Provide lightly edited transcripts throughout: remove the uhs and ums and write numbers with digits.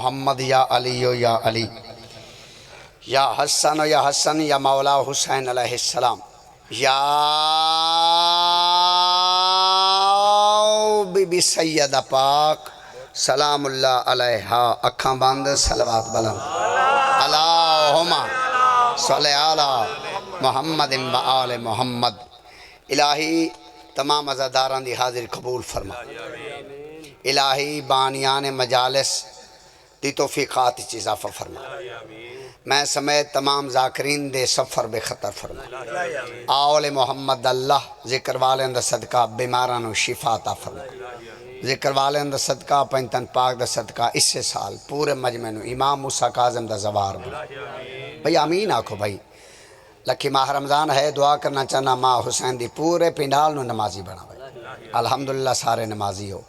محمد یا علی یا علی یا حسن یا مولا حسین علیہ السلام یا بی بی سیدہ پاک سلام اللہ علیہا اکھاں بند صلوات بلند اللہم صلی علی محمد و آل محمد الہی تمام عزاداران دی حاضر قبول فرما الہی بانیان مجالس دی توفیقات اضافہ فرما میں سمیت تمام ذاکرین دے سفر بے خطر فرما آل محمد اللہ ذکر والے دا صدقہ بیماران و شفا عطا فرما ذکر والے دا صدقہ پنتن پاک دا صدقہ اس سے سال پورے مجمع نو امام موسیٰ کاظم دا زوار بنا بھئی آمین آکھو بھئی لکھی ماہ رمضان ہے دعا کرنا چاہنا ماں حسین دی پورے پنڈال نو نمازی بنا بھئی الحمدللہ سارے نمازی ہو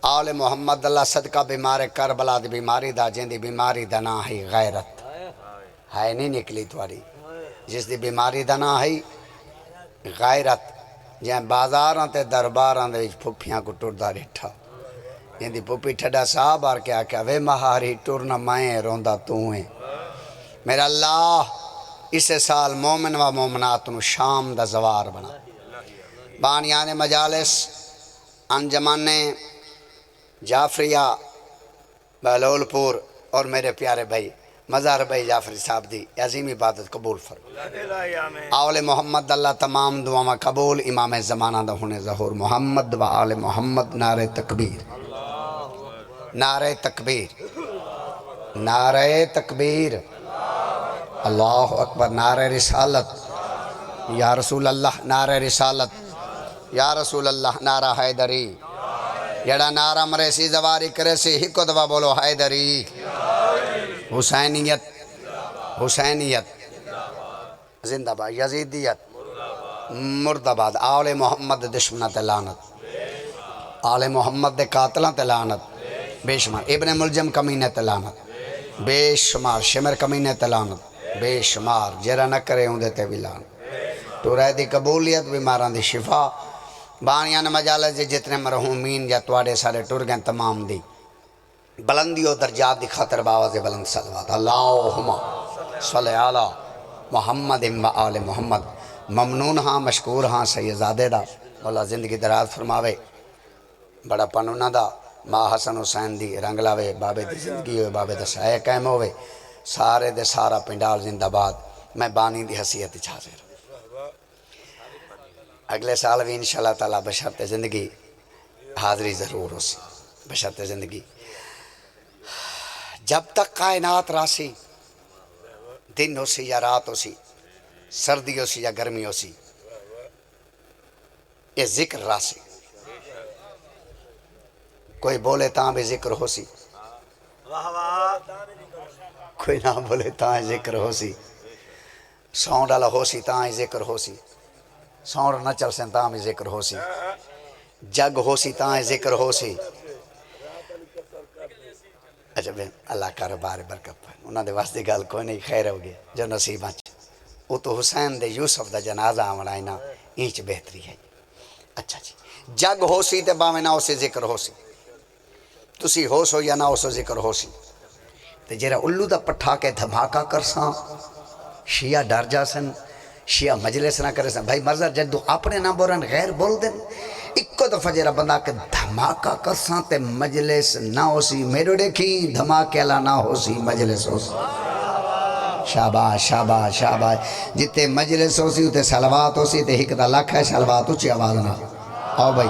آل محمد اللہ صدقہ بیمار کربلا دی بیماری دا جن دی بیماری دا نا ہے غیرت ہے نہیں نکلی تواری جس دی بیماری دا نا ہے غیرت جہاں بازاراں تے درباراں دے پھپیاں کو ٹردہ رٹھا جن دی پھپی ٹھڈا صاحب آر کے آکھا وے مہاری ٹرنا میں روندہ تو ہیں میرا اللہ اس سال مومن و مومنات نو شام دا زوار بنا بانیان مجالس انجمن جعفریہ بہلول پور اور میرے پیارے بھائی مزار بھائی جعفری صاحب دی عظیم عبادت قبول فرما آل محمد اللہ تمام دعا قبول امام زمانہ دا ہونے ظہور محمد و آل محمد نعرہ تکبیر نعرہ تکبیر نعرہ تکبیر اللہ اکبر نعرہ رسالت یا رسول اللہ نعرہ رسالت یا رسول اللہ نعرہ حیدری یڑا نعرہ مریسی زواری کریسی ہکو دوا بولو حیدری حسینیت حسینیت زندہ با یزیدیت مرد آباد آل محمد دشمنت لعنت آل محمد دے قاتلات لعنت بے شمار ابن ملجم کمینت لعنت بے شمار شمر کمینت لعنت بے شمار جرہ نہ کرے ہوں دیتے بھی لعنت تو رہ دی قبولیت بیماران دی شفا بانیان مجالس جے جتنے مرحومین یا توڑے سارے ٹر گئے تمام دی بلندی و درجات دی خاطر باواز بلند صلوات اللہم صلی علی محمد و آل محمد ممنون ہاں مشکور ہاں سیدزادے دا مولا زندگی دراز فرماوے بڑا پنونہ دا ماں حسن حسین دی رنگ لاوے بابے دی زندگی ہوئے بابے دا سائے قائم ہوئے سارے دے سارا پنڈال زندہ باد میں بانی دی حسیت حاضر اگلے سال بھی انشاءاللہ تعالیٰ بشرط زندگی حاضری ضرور ہو سی بشرط زندگی جب تک کائنات راسی دن ہو سی یا رات ہو سی سردی ہو سی یا گرمی ہو سی یہ ذکر راسی کوئی بولے تاں بھی ذکر ہو سی کوئی نہ بولے تاں ذکر ہو سی ساؤنڈ والا ہو سی تاں ذکر ہو سی ساؤنڈ نہ چل سن تاں بھی ذکر ہو سی جگ ہو سی تاں ذکر ہو سی اچھا بہن اللہ کاروبار برکت پائے انہوں نے واسطے گل کوئی نہیں خیر ہو گیا جو نصیب آنچ وہ تو حسین دے یوسف دا جنازہ آمڑائی نا اینچ بہتری ہے اچھا جی جگ ہو سی تے باویں نہ ہو سی ذکر ہو سی تسی ہو سو یا نہ ہو سو ذکر ہو سی تے جیرا الو دا پٹھا کے دھماکہ کرساں شیعہ ڈر جا سن شیعہ مجلس نہ کرے سن بھائی مرزر جدو اپنے نہ بورن غیر بول دیں اکو دفعہ جیرا بندہ کے دھماکہ کرساں تے مجلس نہ ہو سی میرے دیکھی دھماکہ اللہ نہ ہو سی مجلس ہو سی شاباش شاباش شاباش جتے مجلس ہو سی اتے سلوات ہو سی تے ہکتا لکھ ہے سلوات اچھی آواز نہ آؤ بھائی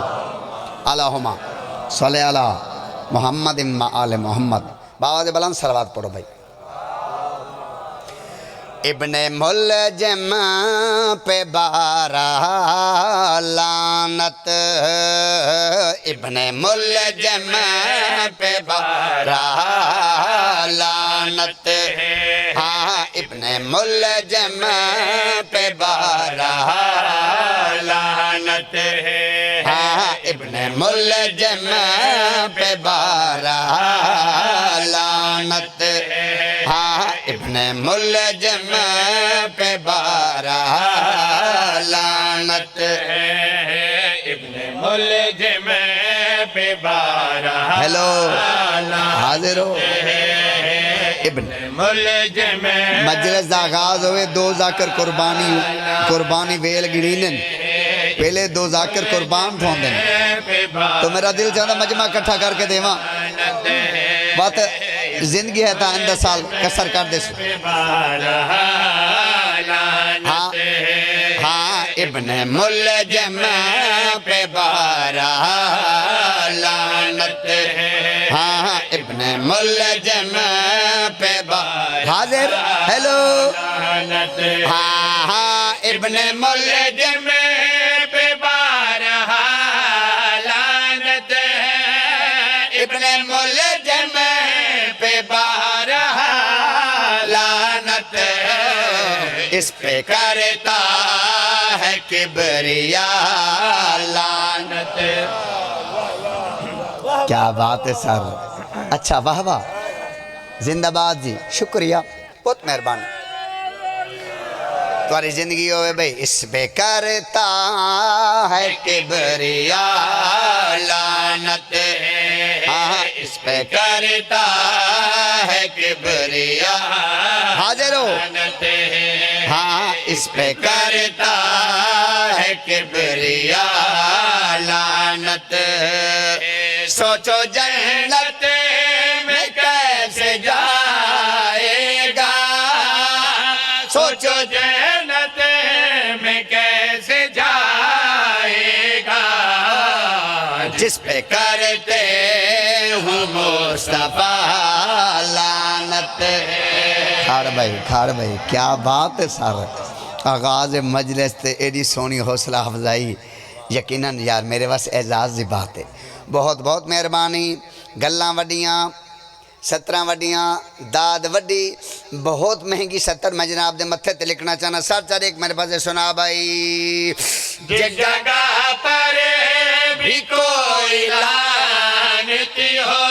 اللہم صلی علی محمد و آل محمد باواز بلند سلوات پڑھو بھائی ابن ملجم پہ بارہ لعنت ابن ملجم پہ بارہ لعنت ہاں ابن ملجم پہ بارہ لعنت ہاں ابن ملجم پہ بارہ لعنت ہاں ابن ملجم پہ بارہ لعنت ابن ملجم پہ بارہ ہیلو حاضر ہو ابن مجلس دا آغاز ہوئے دو ذاکر قربانی ویل گڑینن پہلے دو ذاکر قربان تھوندن تو میرا دل چاہتا مجمع کٹھا کر کے دیواں بات زندگی ہے تا اندر سال کسر کر دے سو ہاں ابن ملجم پہ بارہ لعنت ہاں ابن ملجم پہ بارہ حاضر ہیلو ہاں ابن ملجم پہ بارہ لعنت ابن ملجم پہ بارہ لعنت اس پہ کرتا ہے کبریا لعنت کیا بات ہے سر اچھا واہ واہ زندہ باد جی شکریہ بہت مہربانی تمہاری زندگی ہوئے بھئی اس پہ کرتا ہے کبریا لعنت اس پہ کرتا ہے کبریا حاضر ہو ہاں اس پہ کرتا ہے کبریا لعنت سوچو جنت میں کیسے جائے گا سوچو جنت میں کیسے جائے گا جس پہ کرتے ہوں مصطفیٰ لعنت کھاڑ بھائی کیا بات ہے سر آغاز مجلس تے ایڈی سونی حوصلہ افزائی یقیناً یار میرے پاس اعزاز دی بات ہے بہت بہت مہربانی گلاں وڈیاں 17 وڈیاں داد وڈی بہت مہنگی 70 میں جناب دے متھے تے لکھنا چاہنا سر چار ایک میرے پاس سنا بھائی جس جگہ پر بھی کوئی لعنتی ہو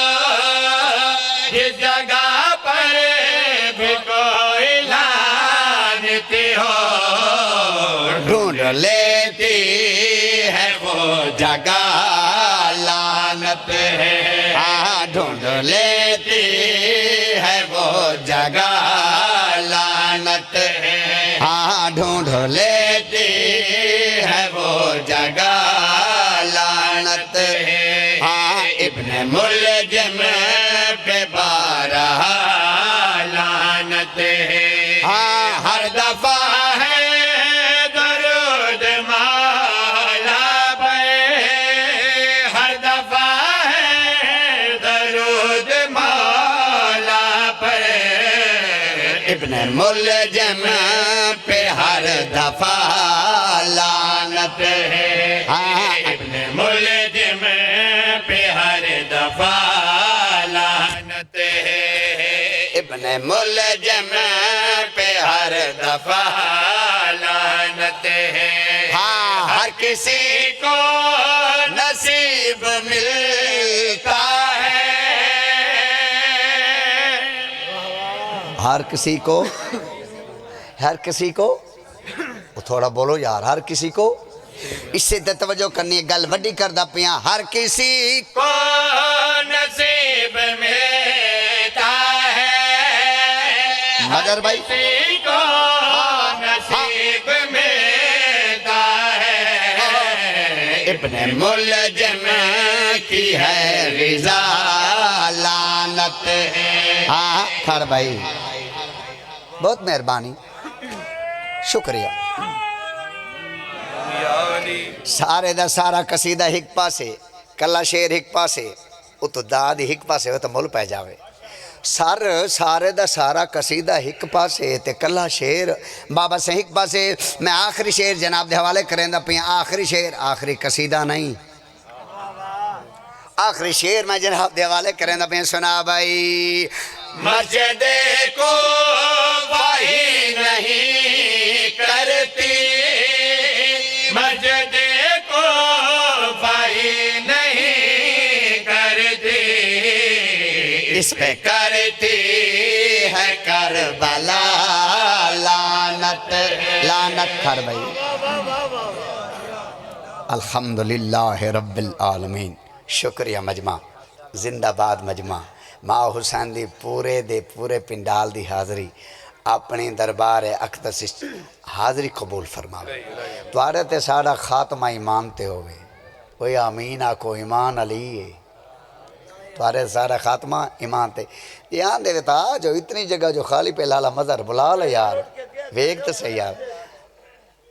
جس جگہ پر بھی کوئی لعنتی ہو ڈھونڈ لیتی ہے وہ جگہ لعنت ہے ڈھونڈ لیتی ہے وہ جگہ لعنت ہے ڈھونڈ لیتی ہے وہ جگہ لعنت ہے ابن ملجم پہ بارہ لعنت ہے ہر دفعہ ہے درود مولا پہ ہر دفعہ ہے درود مولا پہ ابن ملجم پہ ہر دفعہ لعنت ہے ابن ملجم پہ ہر دفعہ لعنت ہے ابن ملجم پہ ہر دفعہ لعنت ہے ہر کسی کو نصیب ملتا ہے ہر کسی کو تھوڑا بولو یار ہر کسی کو اس سے توجہ کرنی ہے گل وڈی کردہ پیاں ہر کسی کو نصیب ملتا ہے مگر بھائی کسی کو نصیب ملتا ہے ابن ملجم کی ہے رضا لعنت ہے کھڑ بھائی بہت مہربانی شکریہ سارے دا سارا قصیدہ ہک پاسے کلا شیر ہک پاسے او تو داد ہک پاسے وہ تو مل پہ جاوے سارے دا سارا قصیدہ ہک پاسے تے کلا شیر بابا سے ہک پاسے میں آخری شیر جناب دے حوالے کریں دا پہ آخری شیر آخری قصیدہ نہیں آخری شیر میں جناب دے حوالے کریں دا پہ سنا بھائی مسجد کو وہی نہیں کرتی مسجد کو وہی نہیں کرتی اس پہ کرتی ہے کربلا لعنت کھڑ بھائی الحمدللہ رب العالمین شکریہ مجمع زندہ باد مجمع ماں حسین دی پورے پنڈال دی حاضری اپنی دربار اقدس حاضری قبول فرماوے توارے تے ساڑا خاتمہ ایمان تے ہوئے کوئی آمین آکو ایمان علی ہے توارے سارا خاتمہ ایمان تے یہاں دے ویتا جو اتنی جگہ جو خالی پہ لالا مظہر بلا لے یار ویک تو صحیح یار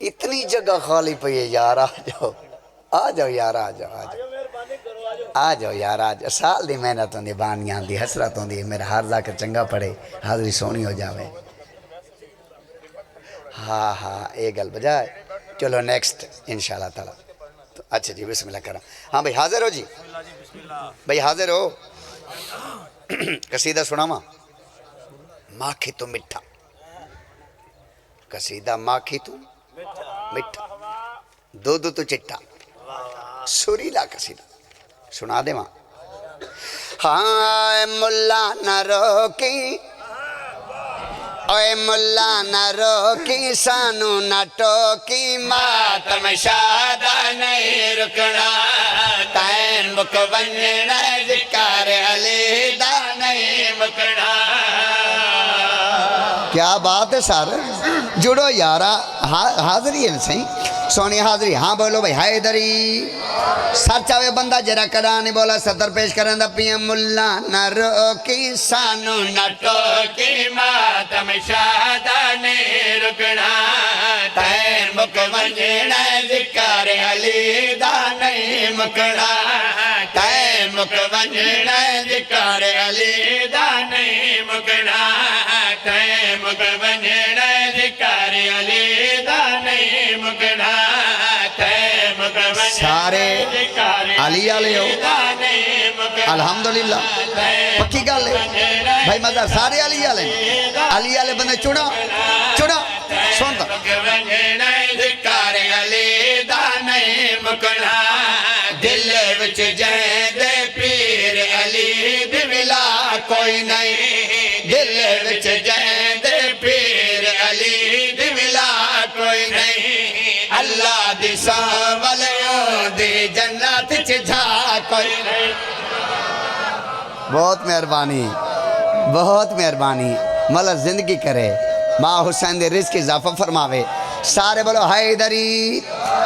اتنی جگہ خالی پہ یہ یار آ جاؤ یار آ جاؤ یار آ جاؤ سال دی محنت ہوندی بانیاں دی حسرت ہوندی میرا ہر ذاکر چنگا پڑے حاضری سونی ہو جاوے ہاں ایک گل بجائے چلو نیکسٹ انشاءاللہ تعالی اچھا جی بسم اللہ کرم ہاں بھائی حاضر ہو جی بھائی حاضر ہو قصیدہ سناما ماکھی تو مٹھا قصیدہ ماکھی تو مٹھا دودھ تو چٹا سریلا قصیدہ سنا دے ماں ہاں ملا نہ روکی اوے ملا نہ روکی سانو نہ ٹوکی ماتم شادہ نہیں رکنا تین مک ونجنا ذکر علی دا نہیں مکنا کیا بات ہے سار جڑو یارا حاضری ہے صحیح سونی حاضری ہاں بولو بھائی حیدری سر چاوے بندہ جرا کرانی بولا صدر پیش کرن دا پیم ملا نہ روکی سانو نہ ٹوکی ماتم شادہ نہیں رکنا تین مک ونجنا ذکر علی دا نہیں مکنا تین مک ونجنا ذکر علی دا نہیں مکنا تین مک ونجنا ذکر علی دا نہیں مکنا سارے علی آلے ہو الحمدللہ پکی گل ہے بھائی مزار سارے علی آلے بندے چڑا سنتا ذکر علی دا نہیں مکنا دل وچ جہد پیر علی دی ولا کوئی نہیں دل وچ جہد پیر علی دی ولا کوئی نہیں اللہ دی ساولیوں دی جنت چجھا کوئی نہیں بہت مہربانی مولا زندگی کرے ماں حسین دے رزق اضافہ فرماوے سارے بولو حیدری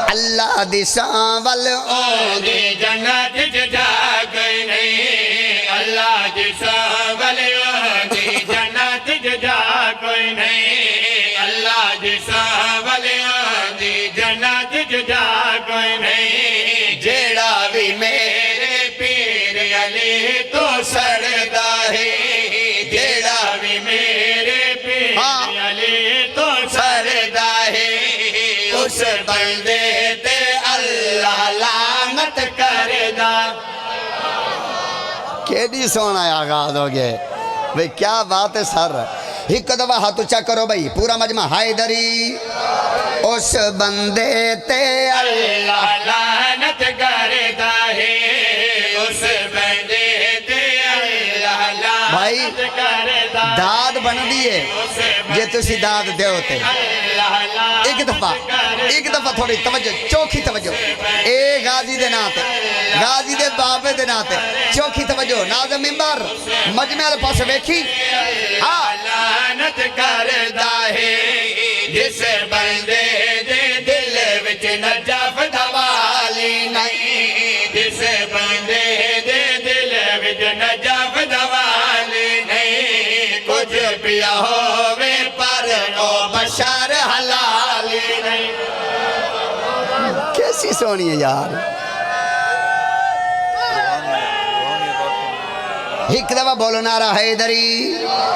اللہ دی ساولیوں دی جنت چجھا کوئی نہیں اللہ دی ساولیوں دی جنت چجھا کوئی نہیں اللہ دی ساولیوں دی جنت چجھا کوئی نہیں جیڑا بھی میرے پیر علی تو سردا ہے جیڑا بھی میرے پیر علی تو سردا ہے اس بندے تے اللہ لعنت کردا کیڑی سونا آغاز ہو گئے بھئی کیا بات ہے سر ایک دفعہ ہاتھ اچھا کرو بھئی پورا مجمع حیدری اس بندے تے اللہ لعنت کردا ہے اس بندے تے اللہ لعنت کردا داد بن دیئے جے تسی داد دے ہوتے ایک دفعہ تھوڑی توجہ چوکھی توجہ اے غازی دے ناتے غازی دے بابے دے ناتے چوکھی توجہ ناظم ممبر مجمع دے پاس ویکھی لعنت کردا ہے جس بندے دے دل وچ نجف دوالی نہیں جس بندے دے دل وچ نجف دوالی نہیں کچھ پیا ہووے پر او بشر حلالی نہیں کیسی سونی ہے یار ایک دفعہ بولو نعرہ حیدری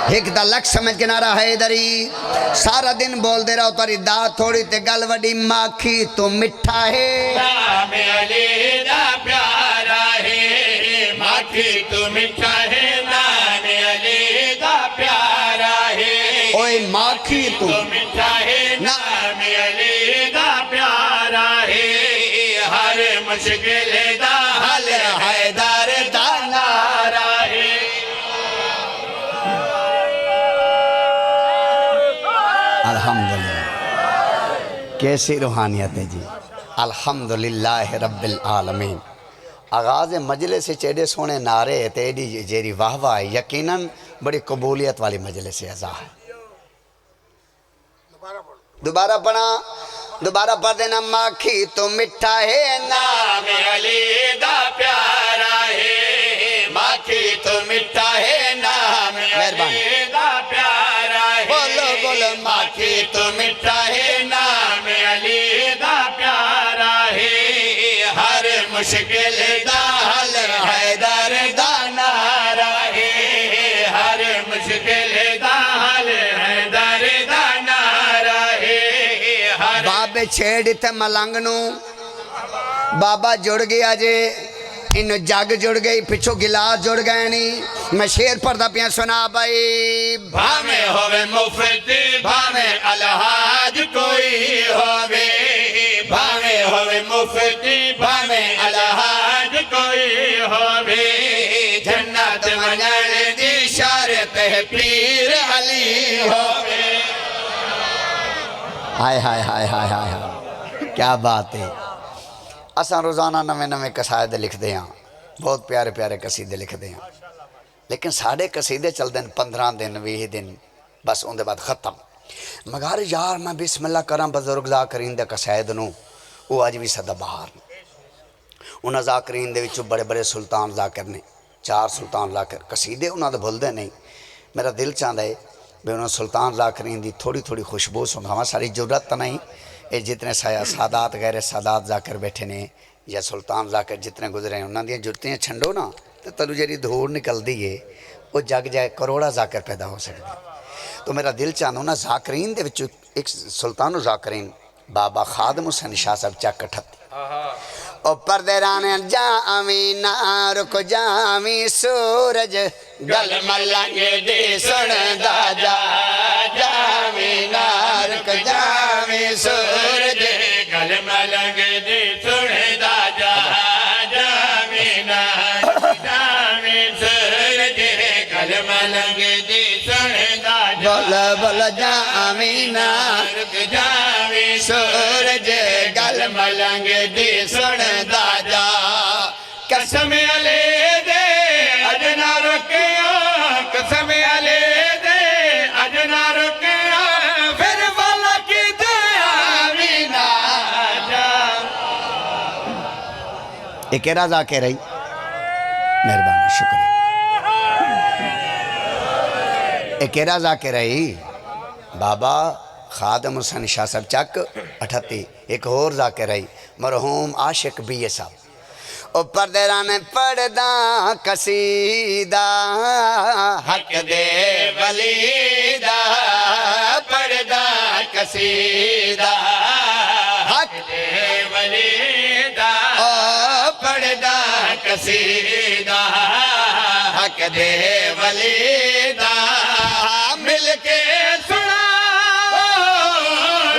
ایک دا لکھ سمجھ کے نعرہ حیدری سارا دن بول دے رہا تاری دا تھوڑی تے گل وڈی ماکھی تو مٹھا ہے نام علی دا پیارا ہے ماکھی تو مٹھا ہے نام علی دا پیارا ہے اوے ماکھی تو مٹھا ہے نام علی دا پیارا ہے ہر مشکل دا حل حیدر دا نعرہ الحمدللہ کیسی روحانیت ہے جی الحمدللہ رب العالمین آغاز مجلس سے چیڑے سونے نعرے تے ایڈی جیری واہ واہ ہے، یقیناً بڑی قبولیت والی مجلس اعزا ہے۔ دوبارہ پڑھا، دوبارہ پڑھ دینا۔ ماکھی تو مٹھا ہے نام علی دا پیارا ہے، ماکھی تو مٹھا ہے نام علی دا پیارا ہے، بولو بولو ماکھی تو مٹھا ہے نام علی دا پیارا ہے، ہر مشکل دا حل حیدر دا نعرہ ہے، ہر مشکل دا حل حیدر دا نعرہ ہے۔ بابے چھیڑ تے ملنگ نو بابا جڑ گیا جے، انو جگ جڑ گئی، پچھو گلاس جڑ گئے نہیں۔ میں شیر پڑھتا پیا سنا بھائی۔ بھامے ہوئے مفتی بھامے الہاج کوئی ہوئے، بھامے ہوئے مفتی بھامے الہاج کوئی ہوئے، جنت منجن دی شارت ہے پیر علی ہوئے۔ ہائے ہائے ہائے ہائے ہائے ہائے، کیا بات ہے۔ اساں روزانہ نویں نویں قصائد لکھ دے ہیں، بہت پیارے پیارے قصیدے لکھ دے ہیں، لیکن ساڑھے قصیدے چل دیں 15 دن 20 دن بس ان دے بعد ختم۔ مگر یار میں بسم اللہ کرم بزرگ ذاکرین دے قصائد نو، وہ آج بھی صدا بہار انہاں ذاکرین دے وچوں بڑے بڑے سلطان ذاکر نے، 4 سلطان ذاکر قصیدے انہاں دے بھول دے نہیں۔ میرا دل چاہتا ہے بھی انہوں سلطان ذاکرین دی تھوڑی تھوڑی خوشبو سنگاواں، ساری جرت نہیں۔ اے جتنے سادات غیر سادات ذاکر بیٹھے نے یا سلطان ذاکر جتنے گزرے ہیں، انہاں دیاں جرتیاں چھنڈو نا تو تلو جیری دھوڑ نکل دیئے، وہ جگ جائے کروڑا ذاکر پیدا ہو سکتے۔ تو میرا دل چاہتا نا ذاکرین دے وچوں ایک سلطان و ذاکرین بابا خادم حسین شاہ صاحب چک اٹھتی۔ او پردے رانے جامی نارک جامی سورج گل ملنگ دی سن دا جا، جامی نارک جامی سورج گل ملنگ دی سن دا جا، جامی نارک جامی سورج گل ملنگ دی سن دا جا، بولا بولا جامی نارک جامی سورج گل ملنگ دی سن دا جا، قسم علی دے اجنا رکیا، قسم علی دے اجنا رکیا، پھر والا کی دیا مینا جا۔ ایک رضا کہہ رہی، مہربانی شکریہ، ایک رضا کہہ رہی بابا خادم حسین شاہ صاحب چک 38، ایک اور ذاکر رہی مرحوم عاشق بی صاحب۔ او پردے رانے پڑھدا قصیدہ حق دے ولی دا، پڑھدا قصیدہ حق دے ولی دا، او پڑھدا قصیدہ حق دے ولی دا، مل کے سنا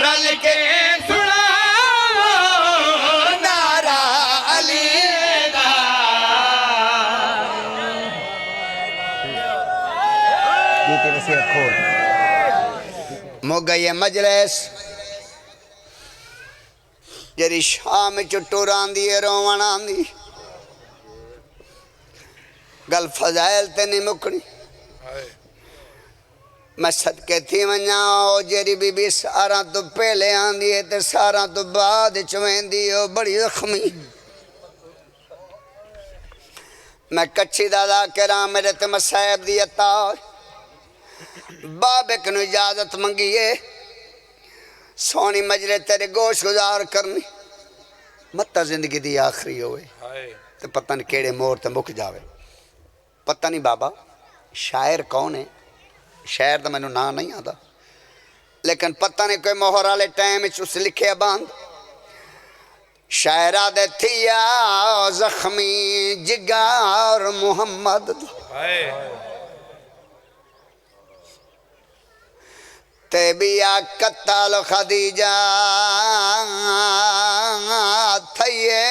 رل کے سنا نعرہ علی دا۔ یہ نصیحت کھول مو گئی مجلس جری شام چٹور آندی ہے روان آندی، گل فضائل تے نہیں مکڑی۔ میں صدقے تھی ونجاؤ جیری بی بی سارا تو پہلے آندی ہے تے سارا تو بعد چوین دی ہو بڑی زخمی۔ میں کچھی دادا کرام میرے تے مسائب دی اتار بابے کنو اجازت منگیے سونی مجلے تیرے گوش گزار کرنی، متا زندگی دی آخری ہوئے تے پتہ نہیں کیڑے مور تے مک جاوے۔ پتہ نہیں بابا شاعر کون ہے، شاعر تو میں نے نام نہیں آتا، لیکن پتہ نہیں کوئی مہر والے ٹائم اس لکھے باندھ شاعرہ دے تھیا زخمی جگار محمد تے بیا قتل خدیجہ تھئیے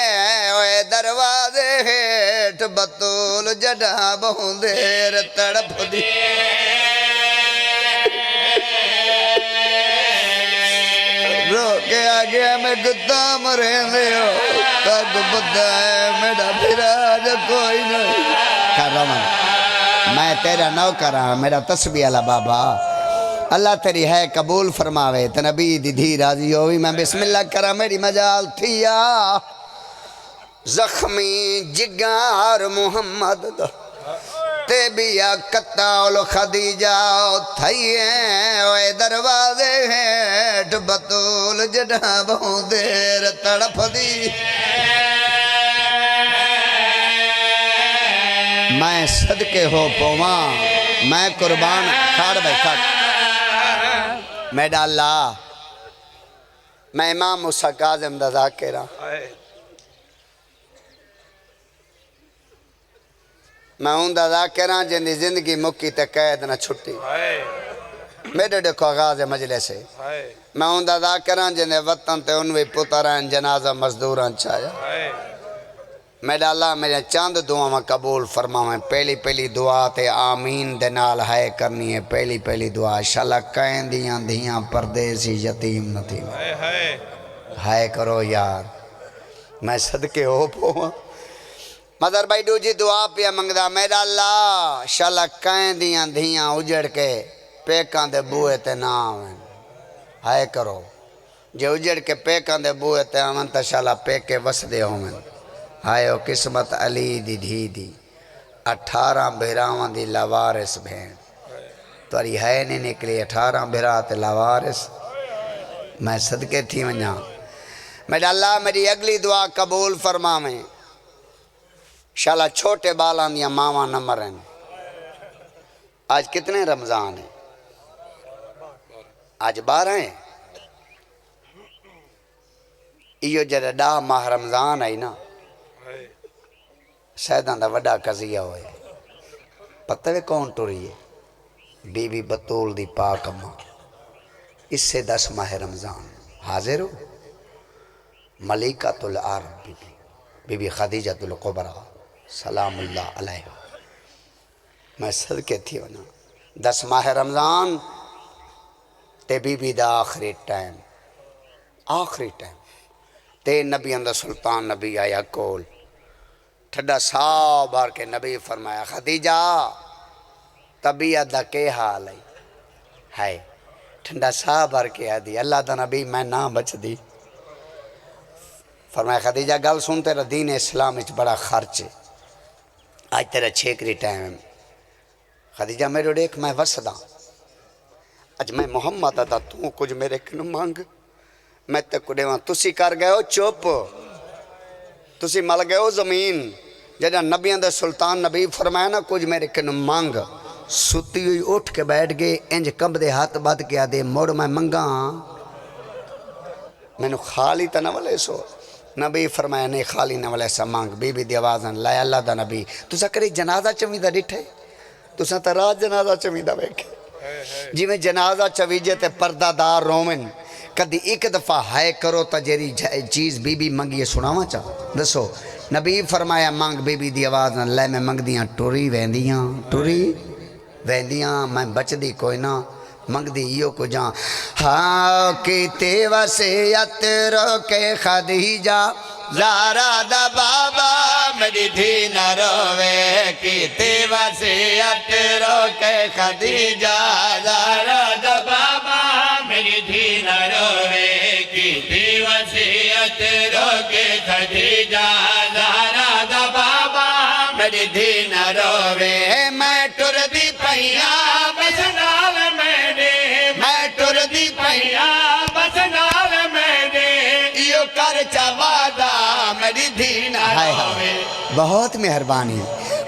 اوے دروازے ہیٹ بطول جڑا بہن دیر تڑپ دیے رو کے گیا میں گتا مرے دے ہو تک پتہ ہے میرا بھراج کوئی نہیں کر رہا میں تیرا نوکر ہاں میرا تسبیح اللہ بابا اللہ تیری ہے قبول فرماوے تے نبی دی دھی راضی ہوئی میں بسم اللہ کرا میری مجال تھیا زخمی جگار محمد دا تے بیا کتاول خدیجہ تھئیے اوے دروازے ہیٹ بطول جڑا بہت دیر تڑپ دی میں صدقے ہو پواں میں قربان کھاڑ بھائی کھاڑ میڈا اللہ میں امام موسیٰ کاظم دا ذاکرہ میں ہوں دا ذاکرہ جن دی زندگی مکی تے قید نہ چھٹی میرے دیکھو آغاز مجلس ہے میں ہوں دا ذاکرہ جن دے وطن تے انوی پتران جنازہ مزدوران چاہیا میرا اللہ میرے چاند دعا قبول فرماویں پہلی دعا تے آمین دے نال ہے کرنی ہے پہلی دعا شالا کہیں دیاں دھیاں پردیسی یتیم نہ تھی ہے کرو یار میں صدقے ہو پوا مدر بھائی دو جی دعا پیا منگدہ میرا اللہ شالا کہیں دیاں دھیاں اجڑ کے پیکاں دے بوئے تے نہ آویں ہے کرو جے اجڑ کے پیکاں دے بوئے تے آویں تا شالا پیکے وس دے ہوئیں آئیو قسمت علی دی دھی دی 18 بھیراواں دی لوارس بھین تواری ہے نہیں نکلی 18 بھیرا تے لوارس میں صدقے تھی ونجا میرا اللہ میری اگلی دعا قبول فرماویں شالا چھوٹے بالاں دیا ماواں نہ مرن آج کتنے رمضان ہیں آج 12 ہیں ایو جڑا ڈا ماہ رمضان آئی نا سیدان دا وڈا قضیہ ہوئے پتہ ہے کون ٹوری ہے بی بی بطول دی پاک اماں اس سے 10 ماہ رمضان حاضر ہو ملکۃ العرب بی بی خدیجۃ الکبریٰ سلام اللہ علیہ میں صدقے تھی ہونا 10 ماہ رمضان تے بی بی دا آخری ٹائم تے نبی اندر سلطان نبی آیا کول ٹھڈا ساو بار کے نبی فرمایا خدیجہ طبیعت دا کے حال ہے ٹھنڈا ساو بار کے آدھی اللہ دا نبی میں نہ بچ دی فرمایا خدیجہ گل سن تیرا دین اسلام اچ بڑا خرچ ہے آج تیرا چھیکری ٹائم خدیجہ میرے دیکھ میں وسدا اج میں محمد دا تو کچھ میرے کن مانگ میں تے کڑے وہاں تسی کر گئے ہو چوپ تسی مل گئے ہو زمین جڑا نبی اندر سلطان نبی فرمایا نا کچھ میرے کن مانگ ستی ہوئی اٹھ کے بیٹھ گئے انج کمب دے ہاتھ بات کیا دے موڑ میں منگا میں نے خالی تا نہ والے سو نبی فرمایا نہیں خالی نہ والے سا مانگ بی بی دی آوازن لائے اللہ دا نبی تو سا کری جنازہ چویدہ ڈٹھے تو سا تا رات جنازہ چویدہ بیکھے جی میں جنازہ چویجے تے پردہ دار رومن کدی ایک دفعہ ہائے کرو تا جیری چیز بی بی منگیے سناواں چاہ دسو نبی فرمایا مانگ بی بی دی آواز نہ لے میں منگ دیاں ٹوری ویندیاں میں بچ دی کوئی نہ منگ دی ایو کو جاں ہاں کیتے وسیعت روکے خدیجہ زارا دا بابا میری دھی نہ روے کیتے وسیعت روکے خدیجہ زارا دا بابا میری دھی نہ روے کیتے وسیعت روکے خدیجہ زارا دا بابا میری دھی نہ روے میں ٹر دی پہیاں بس نال میں ٹر دی پہیاں بس نال ایو کر چوادا میری دھی نہ روے بہت مہربانی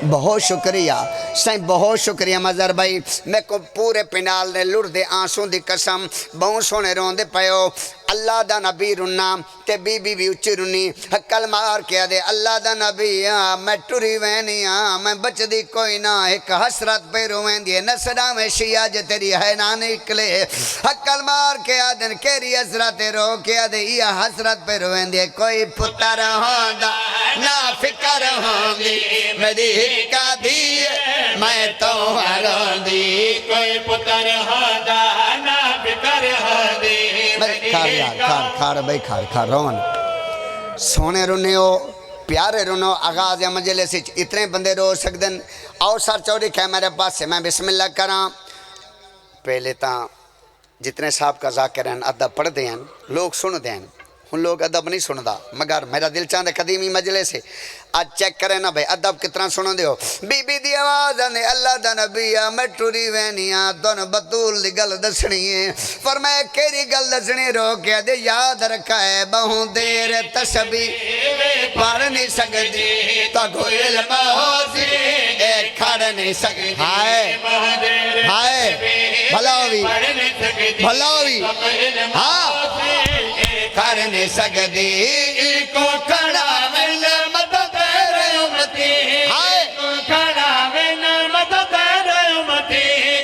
بہت شکریہ سائیں بہت شکریہ مظہر بھائی میں کو پورے پنال نے لڑ دے آنسوں دی قسم بہت سونے رون دے پیو اللہ دا نبی رننا تے بی بی اچھی رنی حکل مار کیا دے اللہ دا نبی میں ٹری وینی میں بچ دی کوئی نہ ایک حسرت پہ روین دی نسرہ میں شیعہ جے تیری ہے نہ نکلے حکل مار کیا دن کیری حسرت رو کیا دے یہ حسرت پہ روین دی کوئی پتر ہوندا نہ فکر ہوندی میری کا دی میں تو ہرون دی کوئی پتر ہوندا نہ فکر ہوندی کھار یار کھار بھائی کھار رومن سونے رونے ہو پیارے رونو آغاز مجلس اتنے بندے رو سکدن اور سر چوری کہہ میرے پاس سے میں بسم اللہ کراں پہلے تاں جتنے صاحب کا ذاکر ہیں ادب پڑھ دیں لوگ سن دیں ان لوگ ادب نہیں سن دا مگر میرا دل چاندے قدیمی مجلس ہے آج چیک کریں نا بھائی ادب کتنا سنو دیو بی بی دی آواز آنے اللہ دا نبیہ میں ٹوری وینیاں دون بطول دی گل دسنی ہے فرمائے کیری گل دسنی رو کے دے یاد رکھا ہے بہوں دیر تسبیح پڑھ نہیں سکتی تو کوئی علم ہو سی اے کھڑ نہیں سکتی ہائے بھلاوی ہاں کھڑ نہیں سکتی کو کھڑا مل مدد تیرے امتی کو کھڑا مل مدد تیرے امتی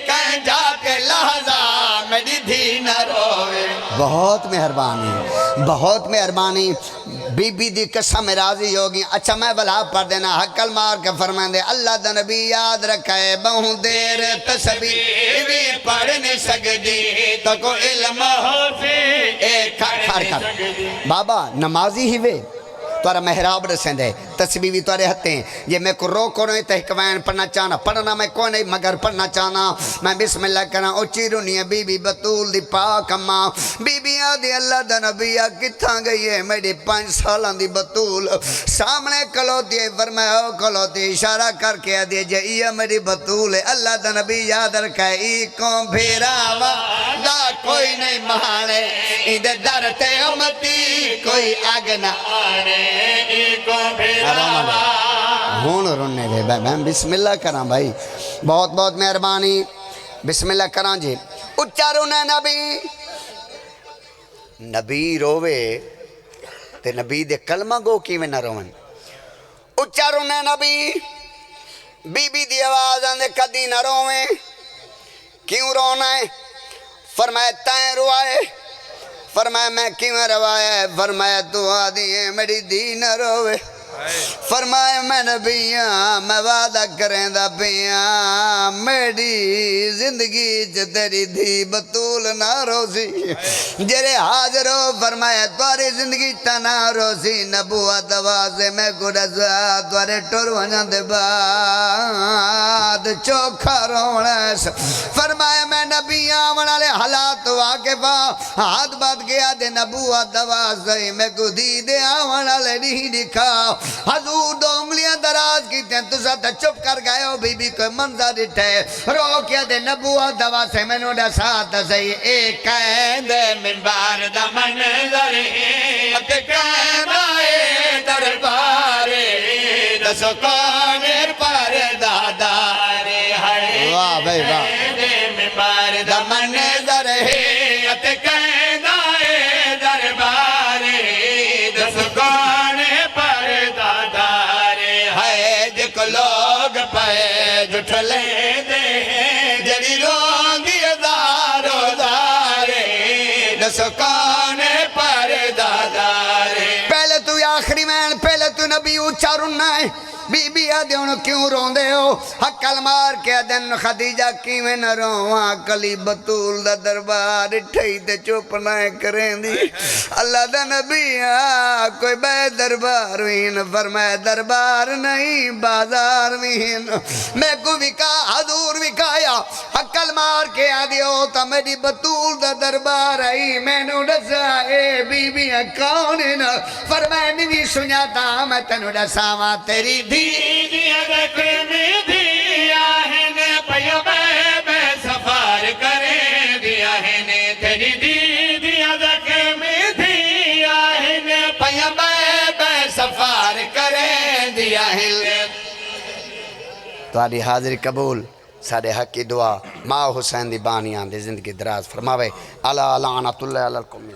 کہیں جا کے لحظہ میری دھی نہ روے بہت مہربانی بی بی دی قسم راضی ہوگی اچھا میں بلا پڑھ دینا حقل مار کے فرمائیں دے اللہ دا نبی یاد رکھے بہوں دیر تسبیح بھی پڑھ نہیں سکتی تو کو علم ہو سی ایک کھار بابا نمازی ہی وے توارا محراب رسیں دے تسبیح بھی توارے ہتے ہیں یہ میں کو روکو نہیں تحقوین پڑھنا چاہنا پڑھنا میں کوئی نہیں مگر پڑھنا چاہنا میں بسم اللہ کرنا او چیرونی ہے بی بی بطول دی پاک اماں بی بی آدھی اللہ دا نبیہ کتھاں گئی ہے میری 5 سالان دی بطول سامنے کلوتی ہے فرمایا او کلوتی اشارہ کر کے آدھی جائیہ میری بطول ہے اللہ دا نبی یاد رکھا ہے ای کون بھیراوا دا کوئی نہیں مہانے ایدے در تے امتی کوئی آگ نہ آنے ہون رونے دے میں بسم اللہ کراں بھائی بہت مہربانی بسم اللہ کراں جی اچھا رونے نبی روے تے نبی دے کلمہ گو کی میں نہ روان اچھا رونے نبی بی بی دی آواز آندے کدی نہ رویں کیوں رونا ہے فرمائے تائیں روائے فرمایا میں کیوں روایا فرمایا تو آدھی ہے میری دی نہ روے فرمایا میں نبیاں میں وعدہ کریں دا پیاں میری زندگی تیری دھی بطول نہ روسی جرے حاضر ہو فرمایا تواری زندگی تا نہ روسی نبوت دوازے میں گڑزا توارے ٹور ونجا دے بعد چوکھا رونا فرمایا میں نبیاں منالے حالات واقفہ ہاتھ بات گیا دے نبوت دوازے میں کو دی دے آمنالے نہیں دکھا حضور دو انگلیاں دراز کی تین تو ساتھ چپ کر گئے ہو بی بی کوئی منظر اٹھے رو کیا دے نبوت دوا سے میں نوڑا ساتھ سی ایک قید منبار دا منظر ایک قید آئے دربار دسو کون پر دادار ہے واہ بھائی واہ منبار دا منظر ایک قید آئے دربار دسو کون پر دادار ہے جک لوگ پہ جٹھلے دے جڑی رونگی دارو دارے دسو کون پر دادار پہلے تو آخری مین پہلے تو نبی اچھا رننا ہے بی بی آدھے انہوں کیوں رون دے ہو حقل مار کے دن خدیجہ کیویں نہ رواں کلی بطول دا دربار ٹھئی تے چپ نہ کریں دی اللہ دا نبی کوئی بے دربار وین فرمائے دربار نہیں بازار وین میں کو وکا حضور وکایا حقل مار کے آدھے ہو تا میری بطول دا دربار آئی میں نو ڈسا اے بی بی کون نا فرمائے نہیں سنیاتا میں تنو ڈسا ماں تیری دیا دیکھے میں دیا ہے نے پیو میں سفار کریں دیا ہے نے تیری دیا دیکھے میں دیا ہے نے پیو میں سفار کریں دیا ہے تاری حاضر قبول سارے حق کی دعا ماں حسین دی بانیاں دی زندگی دراز فرماوے اللہ لعنت اللہ علیکم